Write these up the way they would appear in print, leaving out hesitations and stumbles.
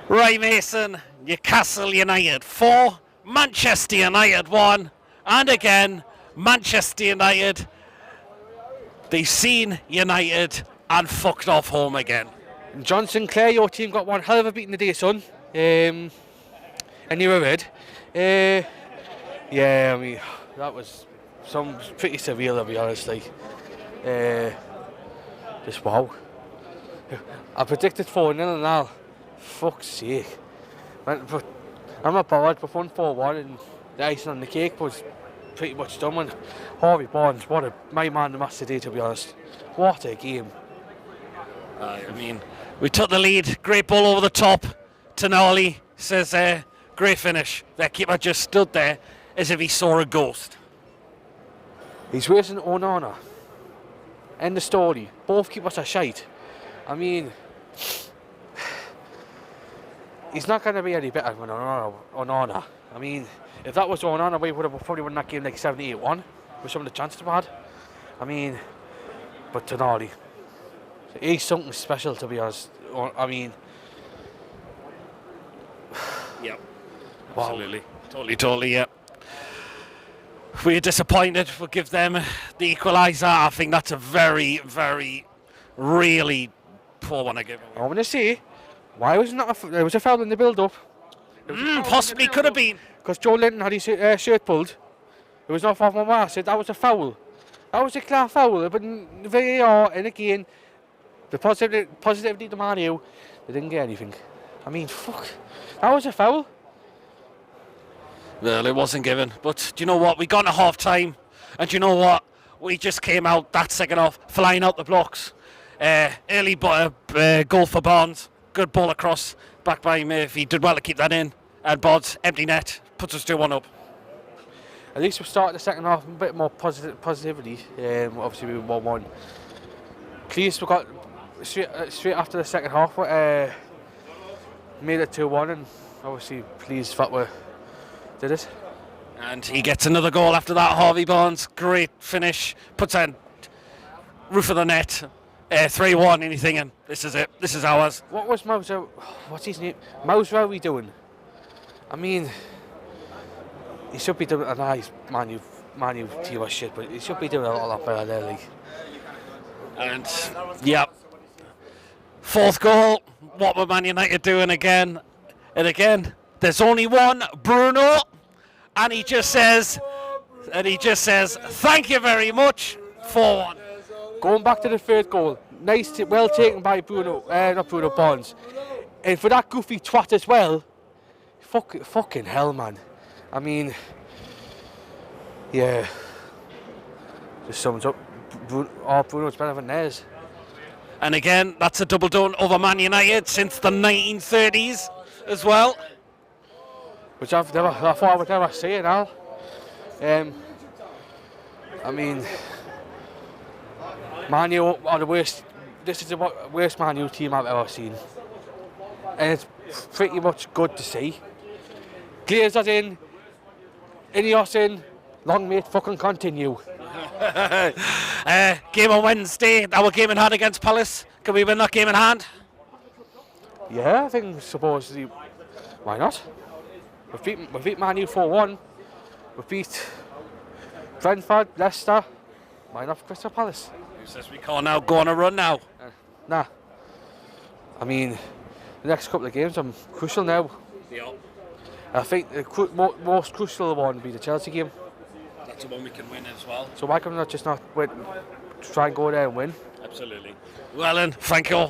Right, Mason, Newcastle United 4, Manchester United 1, and again, Manchester United, they've seen United and fucked off home again. John Sinclair, your team got one hell of a beating today, son. And you were red. Yeah, I mean, that was pretty severe, to be honest. Like, just wow. I predicted 4-0 and all. Fuck's sake. But I'm not bothered. We've won 4-1 and the icing on the cake was pretty much done. And Harvey Barnes, my man the match today, to be honest. What a game. I mean, we took the lead, great ball over the top. Tonali says, great finish. Their keeper just stood there as if he saw a ghost. He's racing Onana. End of story. Both keepers are shite. I mean, he's not going to be any better than Onana. I mean, if that was Onana, we would have probably won that game like 7-8-1 with some of the chances we had. I mean, but Tonali, he's something special, to be honest. I mean, yep, absolutely, wow. Totally, yeah. We're disappointed. We'll give them the equaliser. I think that's a very, very, really poor one to give. I want to say, why wasn't that there was a foul in the build-up? Possibly could have been. Because Joe Linton had his shirt pulled. It was not off my man. I said that was a foul. That was a clear foul. But VAR, and again, the positivity to Man U, they didn't get anything. I mean, fuck. That was a foul. Well, it wasn't given. But do you know what? We got to half-time. And do you know what? We just came out that second half, flying out the blocks. Early goal for Barnes. Good ball across, back by Murphy. Did well to keep that in. And Bod's empty net, puts us 2-1 up. At least we started the second half with a bit more positivity. Obviously we won 1-1. Pleased we got straight after the second half, made it 2-1, and obviously pleased that we did it. And he gets another goal after that. Harvey Barnes, great finish, puts on roof of the net. 3-1, anything, and this is it. This is ours. What was Mauser? What's his name? Mauser, we doing? I mean, he should be doing a nice Man U team or shit, but he should be doing a lot better there, like. And yeah, fourth goal. What were Man United doing again? And again, there's only one, Bruno, and he just says, thank you very much, 4-1. Going back to the third goal, nice, well taken by not Bruno Barnes, and for that goofy twat as well. Fucking hell, man. I mean, yeah, just sums up. Bruno's better than theirs. And again, that's a double done over Man United since the 1930s as well. Which I thought I would never see it, Al. I mean, Man U are the worst. This is the worst Man U team I've ever seen, and it's pretty much good to see. Glazer's in, Ineos in, long may it fucking continue. Game on Wednesday, our game in hand against Palace. Can we win that game in hand? Yeah, I think supposedly. Why not? We beat Man U 4-1. We beat Brentford, Leicester. Why not Crystal Palace? Who says we can't now go on a run now? Nah. I mean, the next couple of games are crucial now. Yeah. I think the most crucial one would be the Chelsea game. That's the one we can win as well. So why can we not win, try and go there and win? Absolutely. Well then, thank you.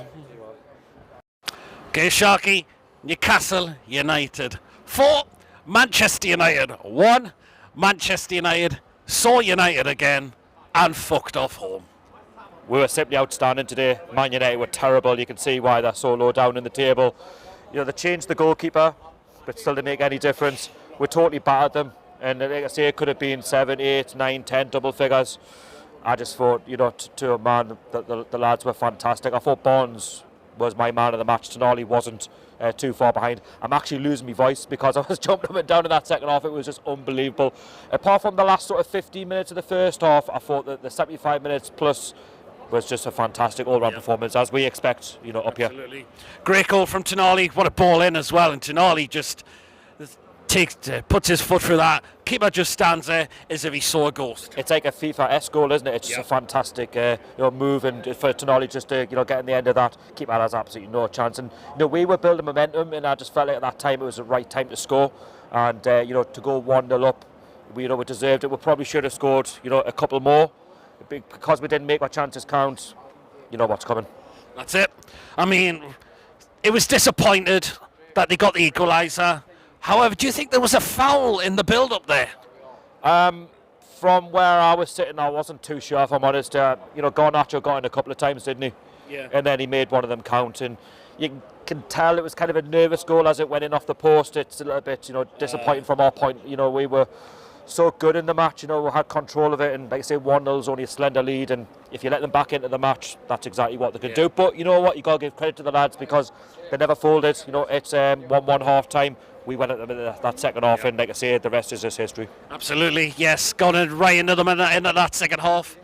Okay, Sharky, Newcastle United 4, Manchester United 1. Manchester United saw United again and fucked off home. We were simply outstanding today. Man United were terrible. You can see why they're so low down in the table. You know, they changed the goalkeeper, but still didn't make any difference. We totally battered them. And like I say, it could have been 7, 8, 9, 10 double figures. I just thought, you know, to a man, the lads were fantastic. I thought Barnes was my man of the match. Tonali wasn't too far behind. I'm actually losing my voice because I was jumping up and down in that second half. It was just unbelievable. Apart from the last sort of 15 minutes of the first half, I thought that the 75 minutes plus was just a fantastic all-round performance, as we expect, up here. Absolutely. Great goal from Tonali. What a ball in as well. And Tonali just puts his foot through that. Keeper just stands there as if he saw a ghost. It's like a FIFA-esque goal, isn't it? It's just a fantastic move, and for Tonali just to get in the end of that, keeper has absolutely no chance. And we were building momentum, and I just felt like at that time it was the right time to score. And to go 1-0 up, we deserved it. We probably should have scored a couple more, because we didn't make our chances count. You know what's coming. That's it. I mean, it was disappointed that they got the equaliser. However, do you think there was a foul in the build-up there? From where I was sitting, I wasn't too sure, if I'm honest. Garnacho got in a couple of times, didn't he? Yeah. And then he made one of them count, and you can tell it was kind of a nervous goal as it went in off the post. It's a little bit, disappointing from our point. We were so good in the match, we had control of it, and like I say, 1-0 is only a slender lead, and if you let them back into the match, that's exactly what they can do. But you know what, you got to give credit to the lads, because they never folded. It's 1-1 half time. We went at that second half, and like I say, the rest is just history. Absolutely, yes. Gone right into them in that second half.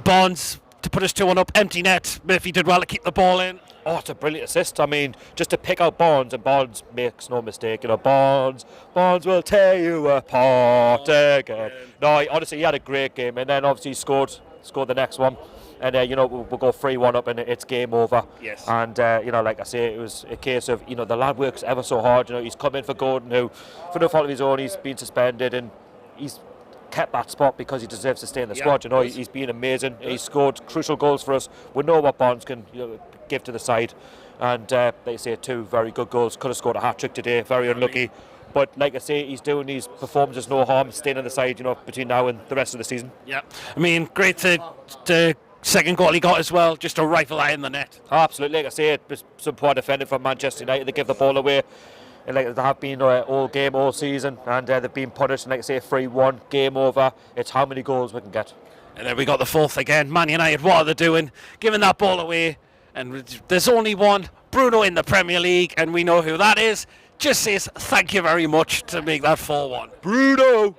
Barnes to put us 2-1 up, empty net. Murphy did well to keep the ball in. Oh, it's a brilliant assist. I mean, just to pick out Barnes, and Barnes makes no mistake. Barnes will tear you apart again. No, honestly, he had a great game, and then obviously he scored the next one. And we'll go 3-1 up, and it's game over. Yes. And like I say, it was a case of the lad works ever so hard. He's come in for Gordon, who, for no fault of his own, he's been suspended, and he's kept that spot because he deserves to stay in the squad. He's been amazing. He's scored crucial goals for us. We know what Barnes can give to the side, and they say 2 very good goals. Could have scored a hat-trick today. Very unlucky. But like I say, he's doing these performances no harm, staying on the side, between now and the rest of the season. Yeah, I mean, great to second goal he got as well, just to rifle that in the net. Absolutely, like I say, it was some poor defending from Manchester United. They give the ball away, and like they have been all game, all season, and they've been punished. And like I say, 3-1, game over. It's how many goals we can get. And then we got the fourth again. Man United, what are they doing? Giving that ball away, and there's only one Bruno in the Premier League, and we know who that is. Just says thank you very much to make that 4-1. Bruno.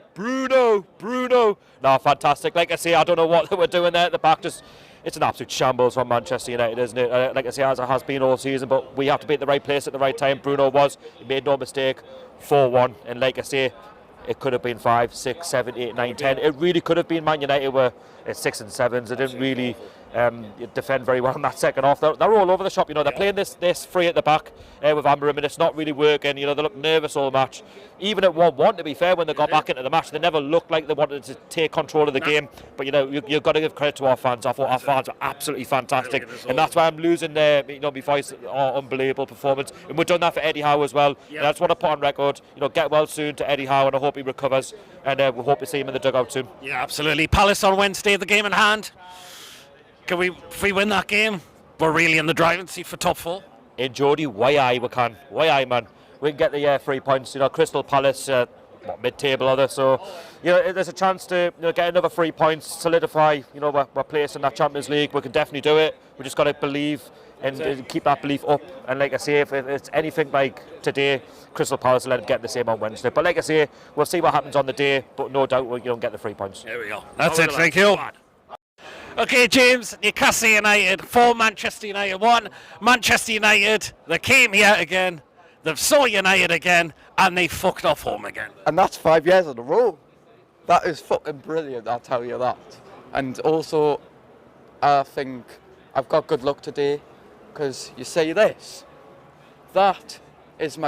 No, fantastic. Like I say, I don't know what they were doing there at the back. It's an absolute shambles from Manchester United, isn't it? Like I say, as it has been all season, but we have to be at the right place at the right time. Bruno he made no mistake. 4-1, and like I say, it could have been 5, 6, 7, 8, 9, 10. It really could have been. Man United were at 6 and 7s. They didn't really defend very well in that second half. They're all over the shop. They're playing this free at the back with Amorim, and it's not really working. They look nervous all match. Even at 1-1, to be fair, when they got back into the match, they never looked like they wanted to take control of the game. But you've got to give credit to our fans. I thought our fans were absolutely fantastic, and that's why I'm losing my voice. Our unbelievable performance, and we've done that for Eddie Howe as well. And I just want to put on record, get well soon to Eddie Howe, and I hope he recovers, and we hope to see him in the dugout soon. Yeah, absolutely. Palace on Wednesday, the game in hand. If we win that game, we're really in the driving seat for top 4. In Geordie, why we can. Why, man. We can get the 3 points. Crystal Palace, mid-table are they? So, there's a chance to get another 3 points, solidify, our place in that Champions League. We can definitely do it. We just got to believe and keep that belief up. And like I say, if it's anything like today, Crystal Palace will let them get the same on Wednesday. But like I say, we'll see what happens on the day. But no doubt we don't get the 3 points. There we go. That's it. Thank you. Okay, James, Newcastle United 4, Manchester United 1. Manchester United, they came here again, they've saw United again, and they fucked off home again. And that's 5 years in a row. That is fucking brilliant, I'll tell you that. And also, I think I've got good luck today, because you say this, that is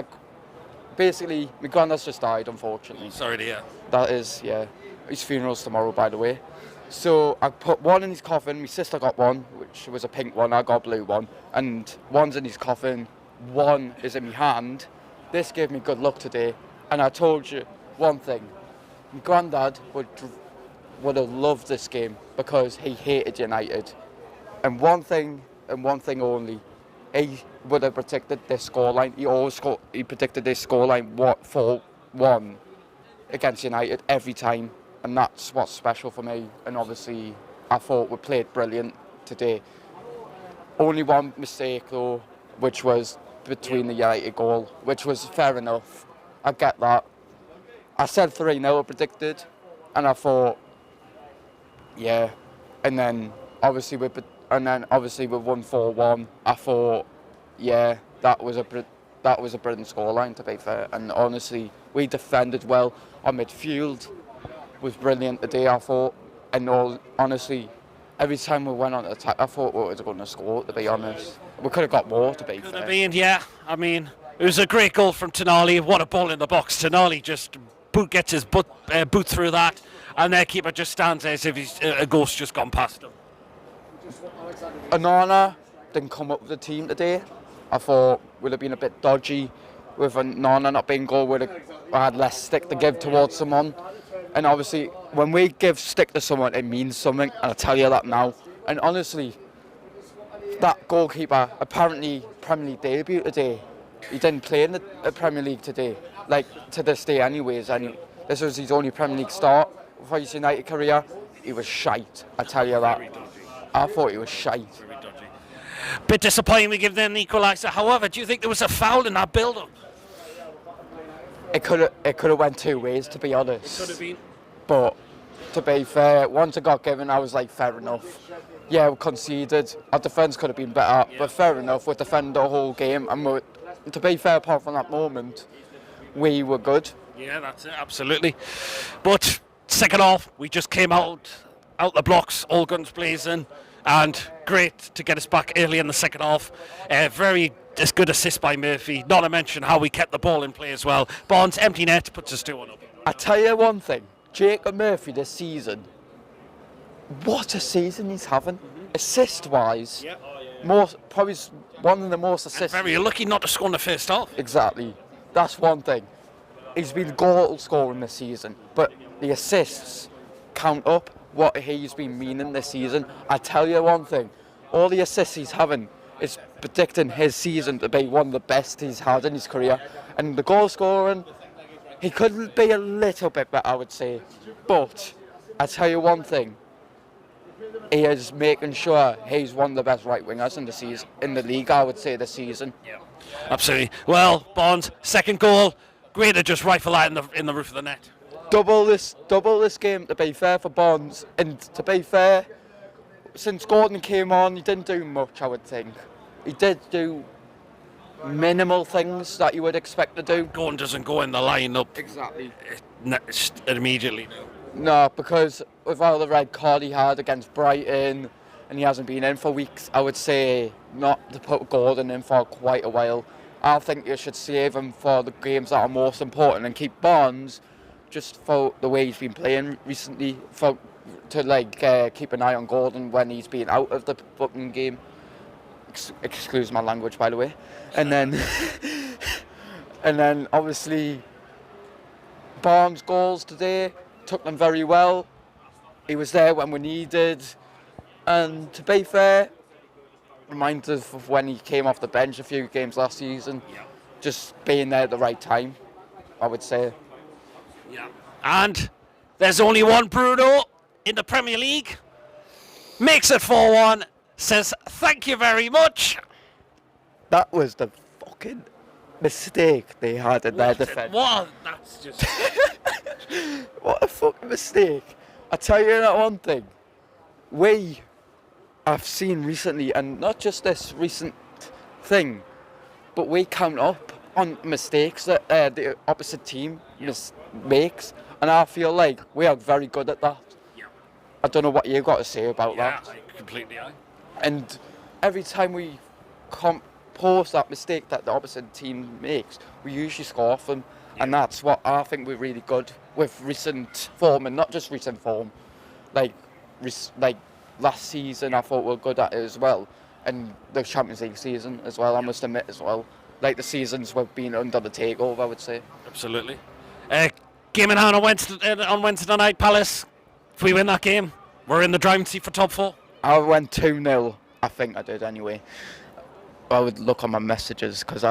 basically, my granddad's just died, unfortunately. Sorry to hear. That is, yeah. His funeral's tomorrow, by the way. So I put one in his coffin. My sister got one, which was a pink one. I got a blue one. And one's in his coffin. One is in my hand. This gave me good luck today. And I told you one thing. My granddad would have loved this game because he hated United. And one thing only. He would have predicted this scoreline. He predicted this scoreline 4-1 against United every time. And that's what's special for me. And obviously, I thought we played brilliant today. Only one mistake, though, which was between the United goal, which was fair enough. I get that. I said 3-0 predicted, and I thought, yeah, and then obviously we won 4-1. I thought, yeah, that was a brilliant scoreline, to be fair. And honestly, we defended well. Our midfield was brilliant today, I thought. And honestly, every time we went on attack, I thought we were going to score, to be honest. We could have got more, to be fair. Could have been, yeah. I mean, it was a great goal from Tonali. What a ball in the box. Tonali just gets his boot through that, and their keeper just stands there as if a ghost just gone past him. Onana didn't come up with the team today. I thought would have been a bit dodgy with Onana not being goal. Would have had less stick to give towards someone. And obviously, when we give stick to someone, it means something, and I tell you that now. And honestly, that goalkeeper apparently Premier League debut today. He didn't play in the Premier League today, like to this day anyways. And this was his only Premier League start for his United career. He was shite, I tell you that. I thought he was shite. Bit disappointing we give them an equaliser. However, do you think there was a foul in that build-up? It could have went two ways, to be honest. Could have been. But to be fair, once it got given, I was like, fair enough. Yeah, we conceded. Our defence could have been better, but fair enough. We defended the whole game, and to be fair, apart from that moment, we were good. Yeah, that's it, absolutely. But second half, we just came out the blocks, all guns blazing, and great to get us back early in the second half. Very good assist by Murphy, not to mention how we kept the ball in play as well. Barnes, empty net, puts us 2-1 up. I tell you one thing, Jacob Murphy this season, what a season he's having. Assist-wise, probably one of the most assists. And very lucky not to score in the first half. Exactly. That's one thing. He's been goal scoring this season, but the assists count up what he's been meaning this season. I tell you one thing, all the assists he's having is predicting his season to be one of the best he's had in his career. And the goal scoring, he could be a little bit better, I would say. But I tell you one thing, he is making sure he's one of the best right wingers in the season, in the league, I would say, this season. Yeah, absolutely. Well, Barnes, second goal, great to just rifle that in the roof of the net. Double this game, to be fair, for Bonds. And to be fair, since Gordon came on, he didn't do much, I would think. He did do minimal things that you would expect to do. Gordon doesn't go in the line-up Exactly. immediately. No, because with all the red card he had against Brighton, and he hasn't been in for weeks, I would say not to put Gordon in for quite a while. I think you should save him for the games that are most important and keep Bonds just for the way he's been playing recently, to keep an eye on Gordon when he's been out of the fucking game. Excuse my language, by the way. And then, and then obviously, Barnes' goals today took them very well. He was there when we needed, and to be fair, reminds us of when he came off the bench a few games last season. Just being there at the right time, I would say. Yeah. And there's only one Bruno in the Premier League. Makes it 4-1. Says thank you very much. That was the fucking mistake they had in their defence. What? That's just. What a fucking mistake. I tell you that one thing. I've seen recently, and not just this recent thing, but we count up on mistakes that the opposite team makes, and I feel like we are very good at that. Yeah. I don't know what you've got to say about that. I completely agree. And every time we post that mistake that the opposite team makes, we usually score off them. Yeah. And that's what I think we're really good with recent form, and not just recent form. Like last season, I thought we were good at it as well. And the Champions League season as well, I must admit as well. Like the seasons we've been under the takeover, I would say. Absolutely. Game in hand on Wednesday night, Palace. If we win that game, we're in the driving seat for top 4. I went 2-0. I think I did anyway. I would look on my messages because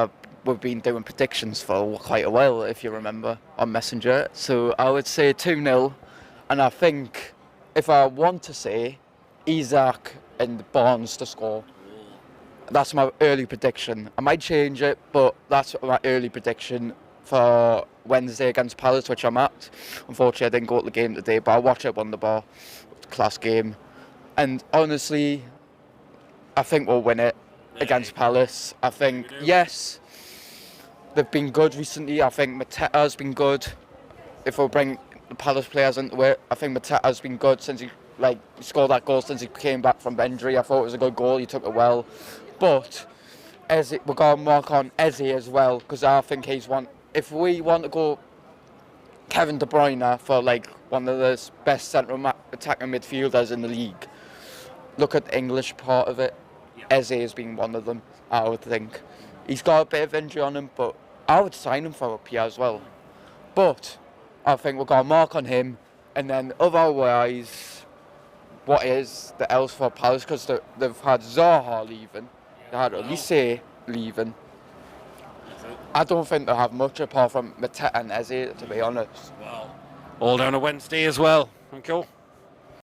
we've been doing predictions for quite a while, if you remember, on Messenger. So I would say 2-0. And I think if I want to say Isaac and Barnes to score, that's my early prediction. I might change it, but that's my early prediction for Wednesday against Palace, which I'm at. Unfortunately, I didn't go to the game today, but I watched it on the bar. Class game. And honestly, I think we'll win it against Palace. I think, yes, they've been good recently. I think Mateta's been good. If we bring the Palace players into it, I think Mateta's been good since he scored that goal since he came back from injury. I thought it was a good goal. He took it well. But Eze, we're going to mark on Eze as well, because I think he's one. If we want to go Kevin De Bruyne for like one of the best central attacking midfielders in the league, look at the English part of it. Eze has been one of them, I would think. He's got a bit of injury on him, but I would sign him for up here as well. But I think we're going to mark on him, and then otherwise, what is the else for Palace? Because they've had Zaha leaving, they had Olise leaving. I don't think they have much apart from Mateta and Eze, to be honest. Well, all down a Wednesday as well. Cool.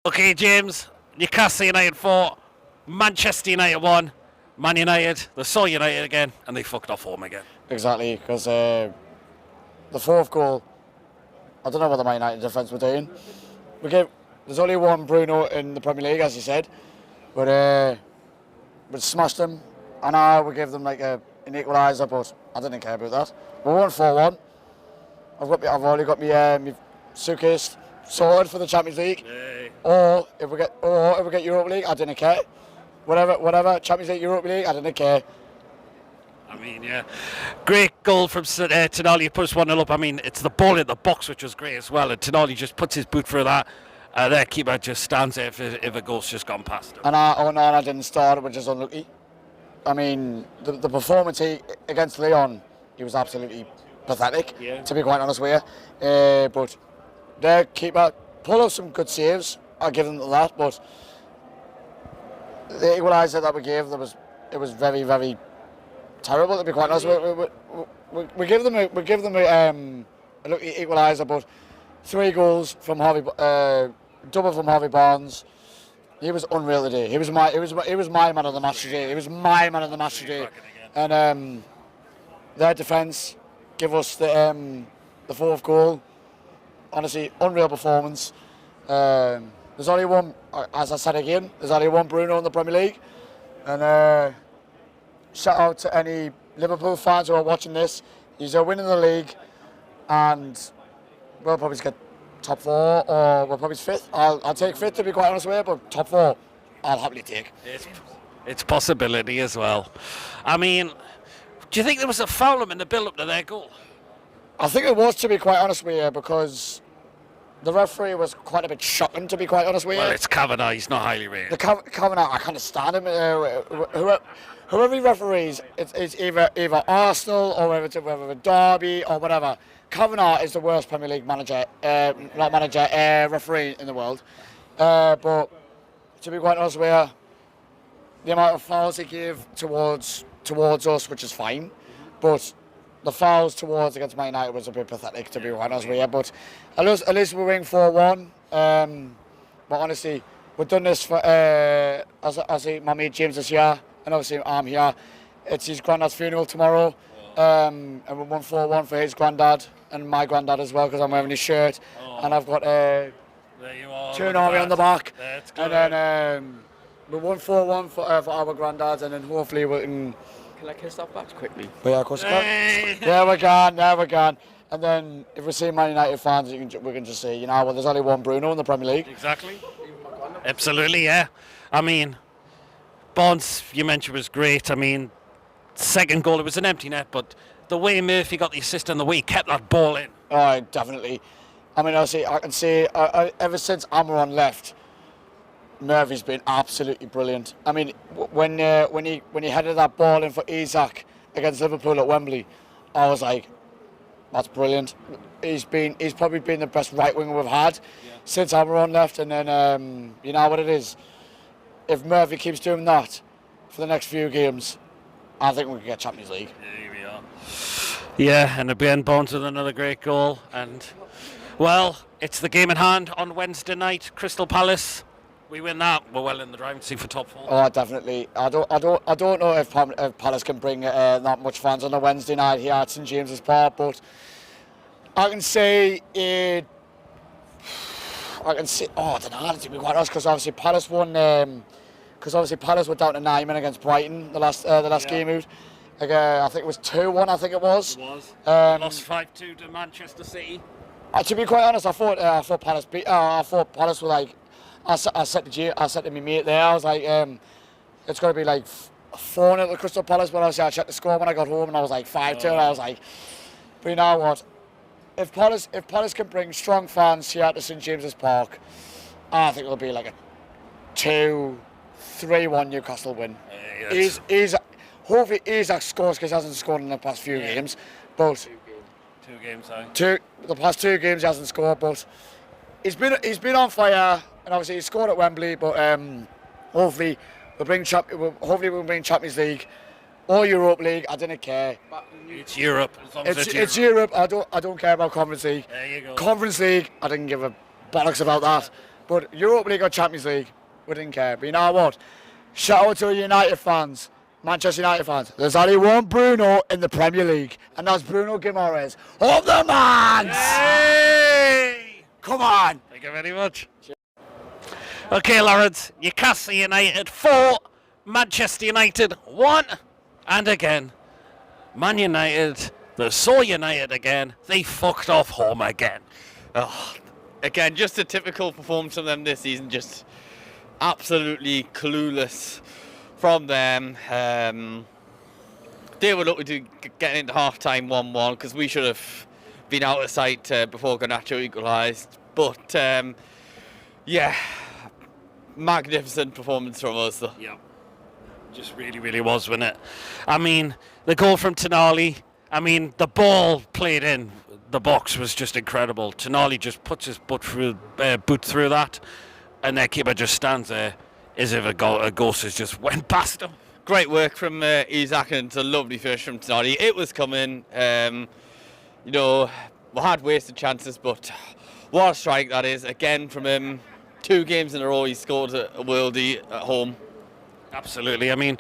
Okay, James. Newcastle United 4, Manchester United 1, Man United, they saw United again, and they fucked off home again. Exactly, because the fourth goal, I don't know what the Man United defence were doing. There's only one Bruno in the Premier League, as you said, but we smashed them, and I would give them like an equaliser, but I didn't care about that. We won 4-1. I've already got my suitcase sorted for the Champions League. Hey. Or if we get Europa League, I didn't care. Whatever, Champions League, Europa League, I didn't care. I mean, yeah. Great goal from Tonali, puts 1-0 up. I mean, it's the ball in the box, which was great as well. And Tonali just puts his boot through that. Their keeper just stands there if a goal's just gone past him. And I didn't start, which is unlucky. I mean, the performance against Leon, he was absolutely pathetic, to be quite honest with you. But their keeper pulled off some good saves. I'll give them that, but the equaliser that we gave, it was very, very terrible, to be quite honest. We give them a lucky equaliser, but 3 goals from double from Harvey Barnes. He was unreal today. He was my man of the match today. He was my man of the match today. And their defence give us the 4th goal. Honestly, unreal performance. There's only one, as I said again, there's only one Bruno in the Premier League. And shout out to any Liverpool fans who are watching this. He's winning the league, and we'll probably get top 4, or we'll probably 5th. I'll take 5th, to be quite honest with you, but top 4, I'll happily take. It's possibility as well. I mean, do you think there was a foul in the build-up to their goal? I think it was, to be quite honest with you, because the referee was quite a bit shocking, to be quite honest with you. Well, it's Kavanagh, he's not highly rated. The Kavanagh, I can't stand him. Whoever he referees, it's either Arsenal or whether it's Derby or whatever. Kavanagh is the worst Premier League referee in the world. But to be quite honest with you, the amount of fouls he gave towards us, which is fine, but the fouls against Man United was a bit pathetic, to be quite honest with you. But at least we win 4-1. But honestly, we've done this for as my mate James is here, and obviously I'm here. It's his granddad's funeral tomorrow, and we won 4-1 for his granddad and my granddad as well, because I'm wearing his shirt, and I've got there you are, Turn Army on the back. That's good. And then we won 4-1 for our granddads, and then hopefully we can. Can I kiss that back quickly? But yeah, of course we can. Yeah, we can. And then if we see Man United fans, we can just say, you know, well, there's only one Bruno in the Premier League. Exactly. Absolutely, yeah. I mean, Bonds, you mentioned, was great. I mean, second goal, it was an empty net, but the way Murphy got the assist and the way he kept that ball in. Oh, definitely. I mean, I can say ever since Amaron left, Murphy's been absolutely brilliant. I mean, when he headed that ball in for Isak against Liverpool at Wembley, I was like, that's brilliant. He's probably been the best right winger we've had since Amaron left. And then you know what it is. If Murphy keeps doing that for the next few games, I think we can get Champions League. Here we are. Yeah, and again, Bonds with another great goal. And well, it's the game in hand on Wednesday night. Crystal Palace. We win that, we're well in the driving seat for top 4. Oh, definitely. I don't know if Palace can bring that much fans on a Wednesday night here at St James's Park, but I can say I can see. Oh, I don't know. To be quite honest, because obviously Palace won. Because obviously Palace were down to 9 men against Brighton the last game out. Like, I think it was 2-1. I think it was. It was. Lost 5-2 to Manchester City. To be quite honest, I thought Palace beat. I thought Palace were like. I said to my mate there. I was like, it's going to be like 4-0 to Crystal Palace. But obviously I checked the score when I got home, and I was like 5-2. And I was like, but you know what? If Palace can bring strong fans here to St James's Park, I think it'll be like a 2-3-1 Newcastle win. Hopefully Isaac scores, because he hasn't scored in the past few games. But two games, sorry. The past 2 games he hasn't scored, but he's been on fire, and obviously he scored at Wembley. But hopefully we'll bring Champions League or Europa League. I didn't care. It's Europe. As long as It's Europe. I don't care about Conference League. There you go. Conference League, I didn't give a bollocks about that. But Europa League or Champions League, we didn't care. But you know what? Shout out to the United fans, Manchester United fans. There's only one Bruno in the Premier League, and that's Bruno Guimaraes. Up the Mans! Hey! Come on! Thank you very much. Okay, Lawrence. Newcastle United 4, Manchester United 1, and again, Man United, they're so United again, they fucked off home again. Oh, again, just a typical performance from them this season, just absolutely clueless from them. They were lucky to get into half-time 1-1, because we should have been out of sight before Garnacho equalised. But, yeah, magnificent performance from us, though. Yeah. Just really, really was, wasn't it? I mean, the goal from Tonali, I mean, the ball played in the box was just incredible. Tonali just puts his boot through that, and their keeper just stands there as if a ghost has just went past him. Great work from Isaac, and it's a lovely finish from Tonali. It was coming. You know, we had wasted chances, but what a strike that is. Again, from him, 2 games in a row, he scored a worldie at home. Absolutely. I mean,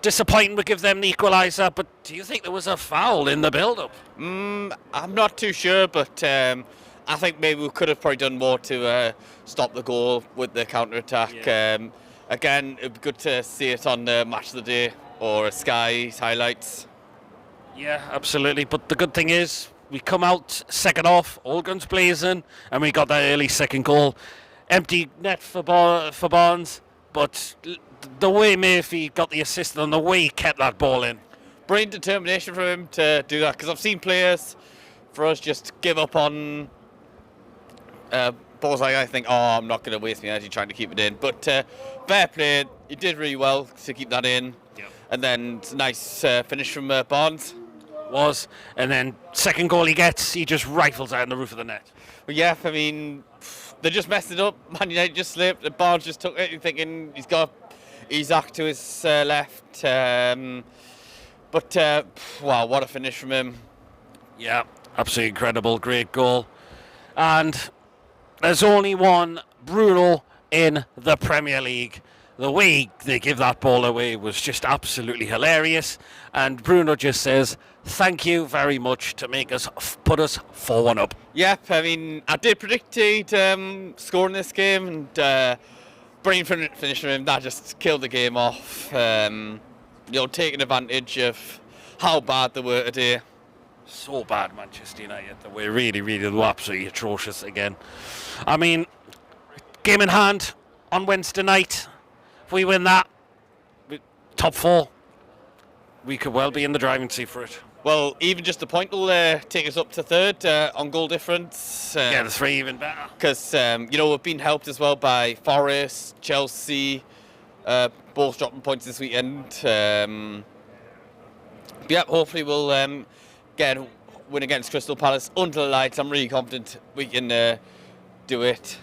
disappointing to give them the equaliser, but do you think there was a foul in the build-up? I'm not too sure, but I think maybe we could have probably done more to stop the goal with the counter-attack. Yeah. Again, it would be good to see it on the Match of the Day or Sky's highlights. Yeah, absolutely. But the good thing is, we come out second off, all guns blazing, and we got that early second goal. Empty net for Barnes, but the way Murphy got the assist and the way he kept that ball in. Brilliant determination from him to do that, because I've seen players for us just give up on balls like I think, oh, I'm not going to waste my energy trying to keep it in. But fair play, he did really well to keep that in. Yep. And then it's a nice finish from Barnes. And then second goal he gets, he just rifles out in the roof of the net. But yeah, I mean, they just messed it up. Man United just slipped. Barnes just took it, thinking he's got Isaac to his left. Wow, what a finish from him. Yeah, absolutely incredible. Great goal. And there's only one Bruno in the Premier League. The way they give that ball away was just absolutely hilarious. And Bruno just says, thank you very much to make us put us 4-1 up. Yep, I mean, I did predict he'd score in this game, and brilliant finish from him. That just killed the game off. Taking advantage of how bad they were today. So bad, Manchester United. They were really, really absolutely atrocious again. I mean, game in hand on Wednesday night. If we win that, top 4, we could well be in the driving seat for it. Well, even just a point will take us up to 3rd on goal difference. The 3 even better. Because, we've been helped as well by Forest, Chelsea, both dropping points this weekend. Hopefully we'll get a win against Crystal Palace under the lights. I'm really confident we can do it.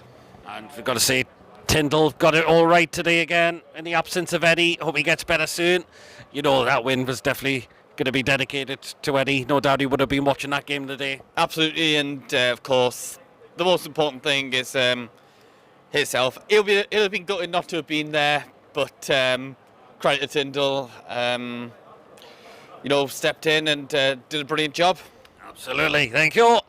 And we've got to say, Tyndall got it all right today again in the absence of Eddie. Hope he gets better soon. That win was definitely going to be dedicated to Eddie. No doubt he would have been watching that game today. Absolutely, and of course, the most important thing is his health. He'll have been gutted not to have been there, but credit to Tyndall. Stepped in and did a brilliant job. Absolutely, thank you.